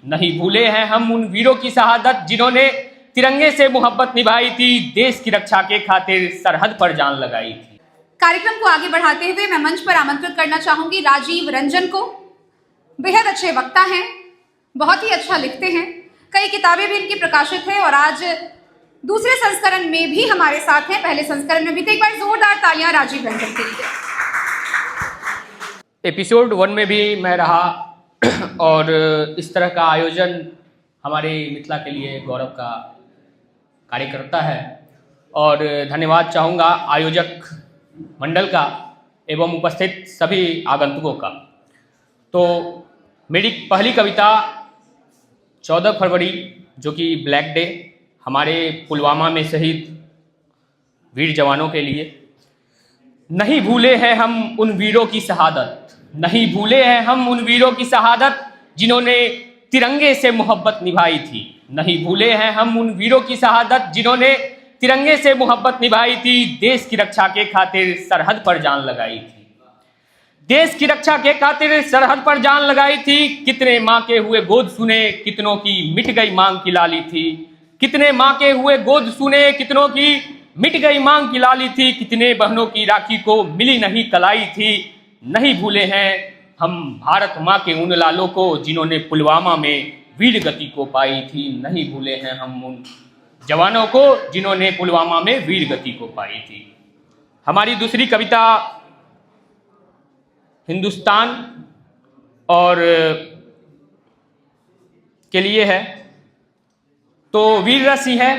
नहीं भूले हैं हम उन वीरों की शहादत जिन्होंने तिरंगे से मोहब्बत निभाई थी, देश की रक्षा के खातिर सरहद पर जान लगाई थी। कार्यक्रम को आगे बढ़ाते हुए मैं मंच पर आमंत्रित करना चाहूंगी राजीव रंजन को। बेहद अच्छे वक्ता हैं, बहुत ही अच्छा लिखते हैं, कई किताबें भी इनकी प्रकाशित हैं और आज दूसरे संस्करण में भी हमारे साथ हैं, पहले संस्करण में भी थे। एक बार जोरदार तालियां राजीव रंजन के लिए। एपिसोड 1 में भी मैं रहा और इस तरह का आयोजन हमारे मिथिला के लिए गौरव का कार्यकर्ता है और धन्यवाद चाहूँगा आयोजक मंडल का एवं उपस्थित सभी आगंतुकों का। तो मेरी पहली कविता 14 फरवरी जो कि ब्लैक डे, हमारे पुलवामा में शहीद वीर जवानों के लिए। नहीं भूले हैं हम उन वीरों की शहादत, नहीं भूले हैं हम उन वीरों की शहादत जिन्होंने तिरंगे से मोहब्बत निभाई थी। नहीं भूले हैं हम उन वीरों की शहादत जिन्होंने तिरंगे से मोहब्बत निभाई थी, देश की रक्षा के खातिर सरहद पर जान लगाई थी। देश की रक्षा के खातिर सरहद पर जान लगाई थी। कितने माँ के हुए गोद सुने, कितनों की मिट गई मांग की लाली थी। कितने माँ के हुए गोद सुने, कितनों की मिट गई मांग की लाली थी। कितने बहनों की राखी को मिली नहीं कलाई थी। नहीं भूले हैं हम भारत माँ के उन लालों को जिन्होंने पुलवामा में वीर गति को पाई थी। नहीं भूले हैं हम उन जवानों को जिन्होंने पुलवामा में वीर गति को पाई थी। हमारी दूसरी कविता हिंदुस्तान और के लिए है। तो वीर रसी है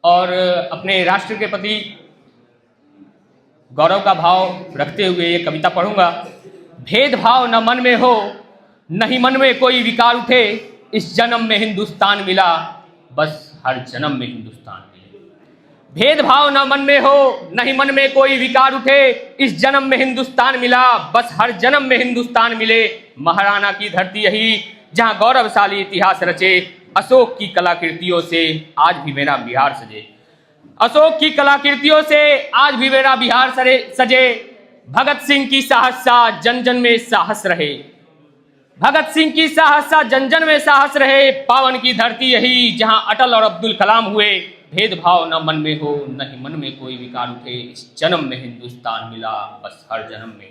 और अपने राष्ट्र के प्रति गौरव का भाव रखते हुए ये कविता पढ़ूंगा। भेदभाव न मन में हो, नहीं मन में कोई विकार उठे, इस जन्म में हिंदुस्तान मिला, बस हर जन्म में हिंदुस्तान मिले। भेदभाव न मन में हो, नहीं मन में कोई विकार उठे, इस जन्म में हिंदुस्तान मिला, बस हर जन्म में हिंदुस्तान मिले। महाराणा की धरती यही जहां गौरवशाली इतिहास रचे, अशोक की कलाकृतियों से आज भी मेरा बिहार सजे। अशोक की कलाकृतियों से आज भी मेरा बिहार सजे। भगत सिंह की साहसा जन जन में साहस रहे, भगत सिंह की साहसा जन जन में साहस रहे। पावन की धरती यही जहां अटल और अब्दुल कलाम हुए। भेदभाव न मन में हो, नहीं मन में कोई विकार उठे, इस जन्म में हिंदुस्तान मिला, बस हर जन्म में